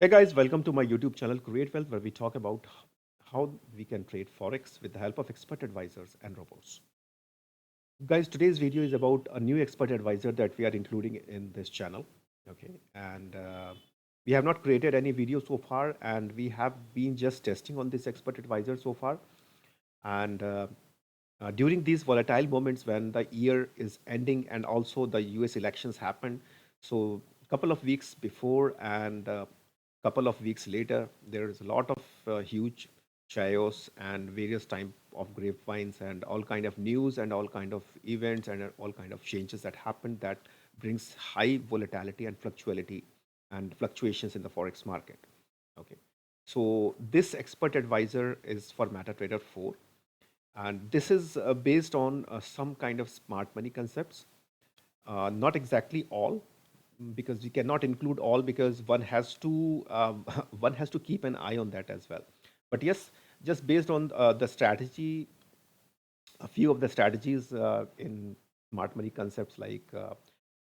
Hey guys, welcome to my YouTube channel Create Wealth, where we talk about how we can trade Forex with the help of expert advisors and robots. Guys, today's video is about a new expert advisor that we are including in this channel. Okay, and we have not created any video so far, and we have been just testing on this expert advisor so far. And during these volatile moments when the year is ending and also the US elections happened, so a couple of weeks before and couple of weeks later, there is a lot of huge chaos and various type of grapevines and all kind of news and all kind of events and all kind of changes that happen that brings high volatility and fluctuations in the forex market. Okay, so this expert advisor is for MetaTrader 4, and this is based on some kind of smart money concepts. Not exactly all, because we cannot include all because one has to one has to keep an eye on that as well. But yes, just based on the strategy, a few of the strategies in smart money concepts like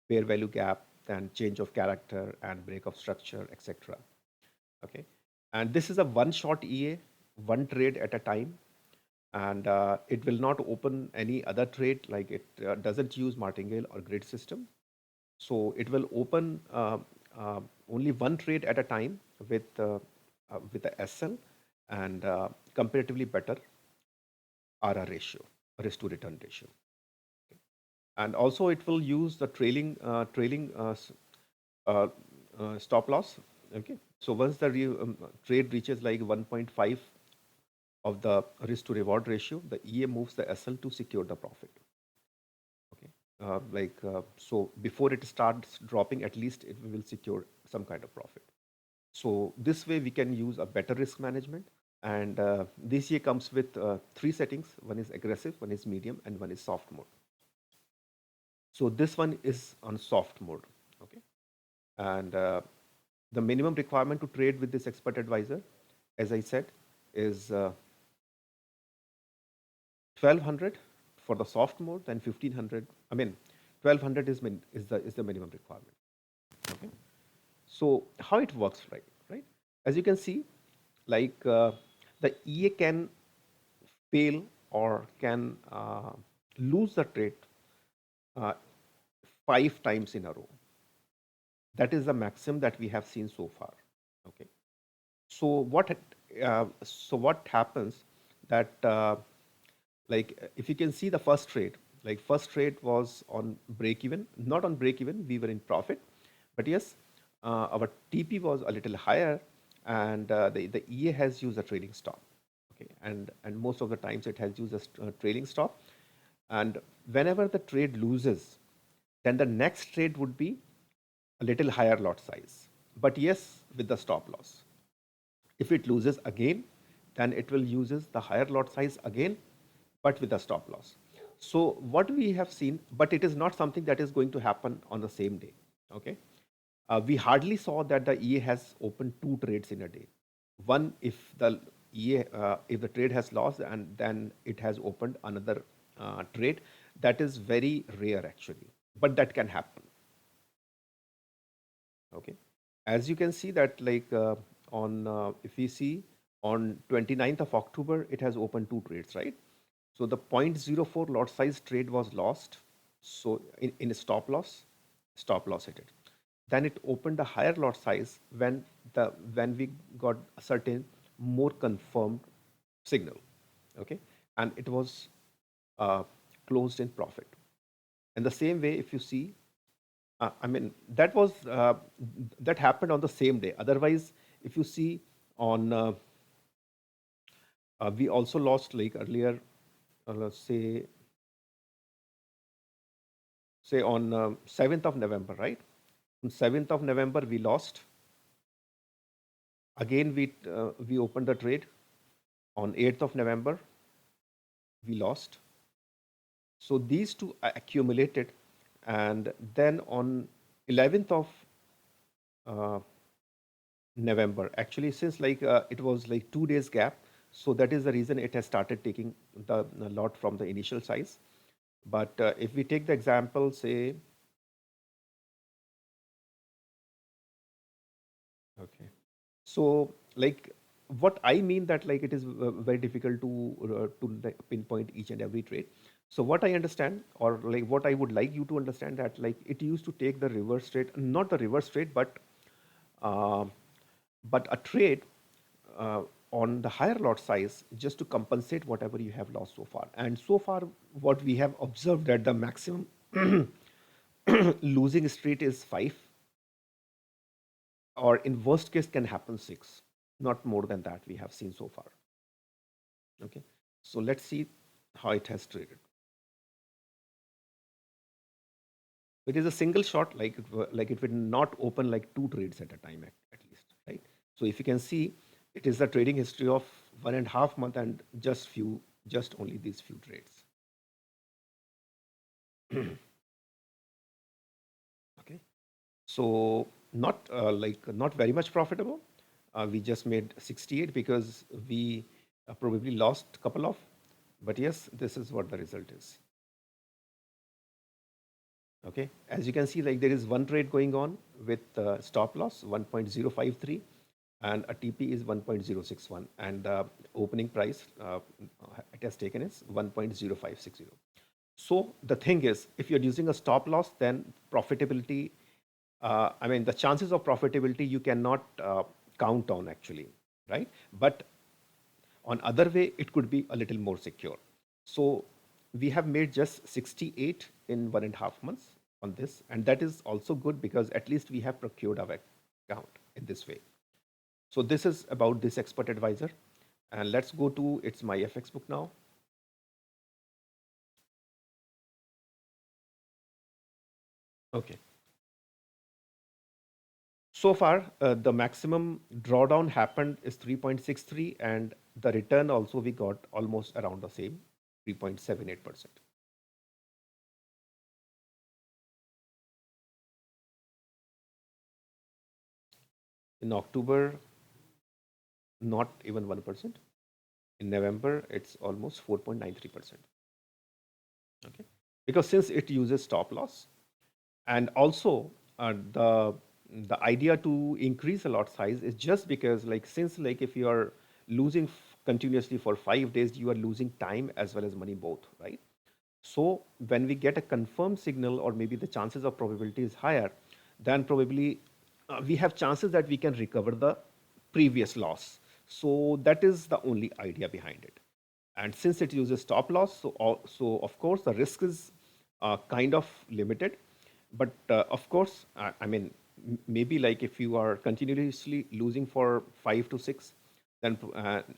fair value gap and change of character and break of structure, etc. Okay, and this is a one shot EA, one trade at a time, and it will not open any other trade, like it doesn't use martingale or grid system. So it will open only one trade at a time with the SL and comparatively better RR ratio, risk to return ratio. And also it will use the uh, stop loss. Okay, so once the trade reaches like 1.5 of the risk to reward ratio, the EA moves the SL to secure the profit. Okay, so before it starts dropping, at least it will secure some kind of profit. So this way we can use a better risk management. And this year comes with three settings. One is aggressive, one is medium, and one is soft mode. So this one is on soft mode. Okay, and the minimum requirement to trade with this expert advisor, as I said, is 1200 for the soft mode, then 1500. I mean, 1200 is the minimum requirement. Okay, so how it works, right? As you can see, like the EA can fail or can lose the trade uh, 5 times in a row. That is the maximum that we have seen so far. Okay, so what happens that like if you can see the first trade, like first trade was on break even, not on break even, we were in profit, but yes, our TP was a little higher, and the EA has used a trailing stop. Okay, and most of the times it has used a trailing stop, and whenever the trade loses, then the next trade would be a little higher lot size, but yes, with the stop loss. If it loses again, then it will uses the higher lot size again, but with a stop loss. So what we have seen, but it is not something that is going to happen on the same day. Okay, we hardly saw that the EA has opened two trades in a day. One, if the EA, if the trade has lost, and then it has opened another trade. That is very rare actually, but that can happen. Okay, as you can see that like on if we see on 29th of October, it has opened two trades, right? So the 0.04 lot size trade was lost. So in a stop loss hit it. Then it opened a higher lot size when we got a certain more confirmed signal. Okay, and it was uh, closed in profit. And the same way, if you see, I mean, that happened on the same day. Otherwise, if you see on, we also lost like earlier, let's say on 7th of November, right? On 7th of November, we lost. Again, we opened the trade. On 8th of November, we lost. So these two accumulated, and then on 11th of uh, November. Actually, since like it was like 2 days gap, so that is the reason it has started taking the lot from the initial size. But if we take the example, say, okay, So like what I mean that like it is very difficult to like pinpoint each and every trade. So what I understand, or like what I would like you to understand, that like it used to take the reverse trade, not the reverse trade, uh, but a trade uh, on the higher lot size just to compensate whatever you have lost so far. And so far, what we have observed that the maximum losing street is 5, or in worst case can happen 6, not more than that we have seen so far. Okay, so let's see how it has traded. It is a single shot, like like it will not open like 2 trades at a time at least, right? So if you can see, it is the trading history of 1.5 month and just only these few trades. Okay, so not not very much profitable. We just made 68 because we probably lost a couple of, but yes, this is what the result is. Okay, as you can see, like there is one trade going on with stop loss 1.053 and a TP is 1.061, and the opening price it has taken is 1.0560. So the thing is, if you're using a stop loss, then profitability, I mean, the chances of profitability you cannot count on actually, right? But on other way, it could be a little more secure. So we have made just 68 in 1.5 months on this, and that is also good because at least we have procured our account in this way. So this is about this expert advisor, and let's go to its my FX book now. Okay. So far, the maximum drawdown happened is 3.63, and the return also we got almost around the same, 3.78%. In October, not even 1%. In November, it's almost 4.93%. Okay, because since it uses stop loss, and also the idea to increase a lot size is just because like since like if you are losing continuously for 5 days, you are losing time as well as money both, right? So when we get a confirmed signal, or maybe the chances of probability is higher, then probably we have chances that we can recover the previous loss. So that is the only idea behind it. And since it uses stop loss, so of course the risk is kind of limited. But of course, I mean, maybe like if you are continuously losing for 5 to 6, then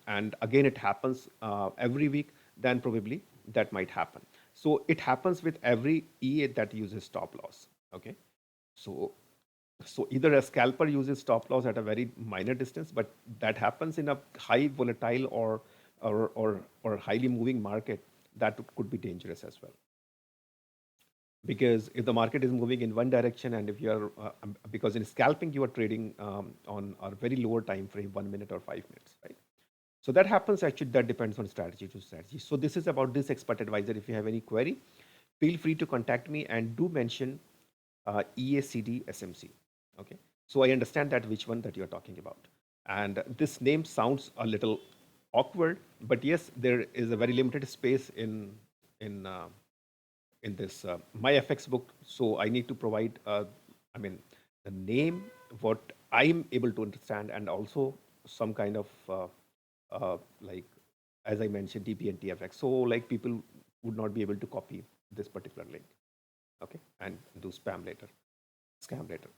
and again it happens every week, then probably that might happen. So it happens with every EA that uses stop loss. Okay, so either a scalper uses stop loss at a very minor distance, but that happens in a high volatile or highly moving market, that could be dangerous as well. Because if the market is moving in one direction, and if you are because in scalping you are trading on a very lower time frame, 1 minute or 5 minutes, right? So that happens actually, that depends on strategy to strategy. So this is about this expert advisor. If you have any query, feel free to contact me, and do mention EACD SMC. Okay, so I understand that which one that you are talking about, and this name sounds a little awkward, but yes, there is a very limited space in uh, in this my FX book. So I need to provide, I mean, the name, what I'm able to understand, and also some kind of like, as I mentioned, TP and TFX. So like people would not be able to copy this particular link, okay, and do spam later, scam later.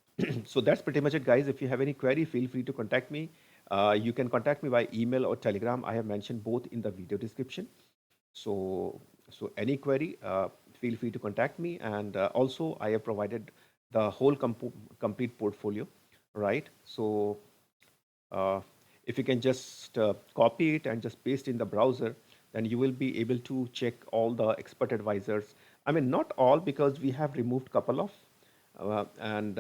So that's pretty much it, guys. If you have any query, feel free to contact me. You can contact me by email or Telegram. I have mentioned both in the video description. So, any query, feel free to contact me. And also, I have provided the whole complete portfolio, right? So, uh, if you can just copy it and just paste in the browser, then you will be able to check all the expert advisors. I mean, not all, because we have removed couple of, and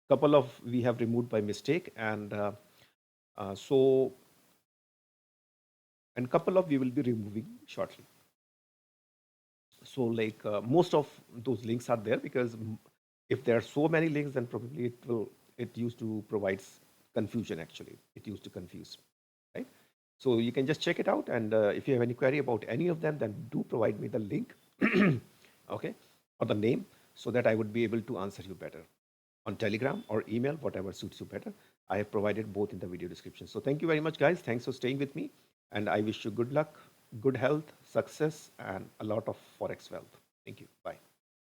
couple of we have removed by mistake, and so and couple of we will be removing shortly. So like most of those links are there, because if there are so many links, then probably it used to provide confusion actually. It used to confuse, right? So you can just check it out, and if you have any query about any of them, then do provide me the link, okay, or the name, so that I would be able to answer you better on Telegram or email, whatever suits you better. I have provided both in the video description. So thank you very much, guys. Thanks for staying with me, and I wish you good luck, good health, success, and a lot of Forex wealth. Thank you. Bye.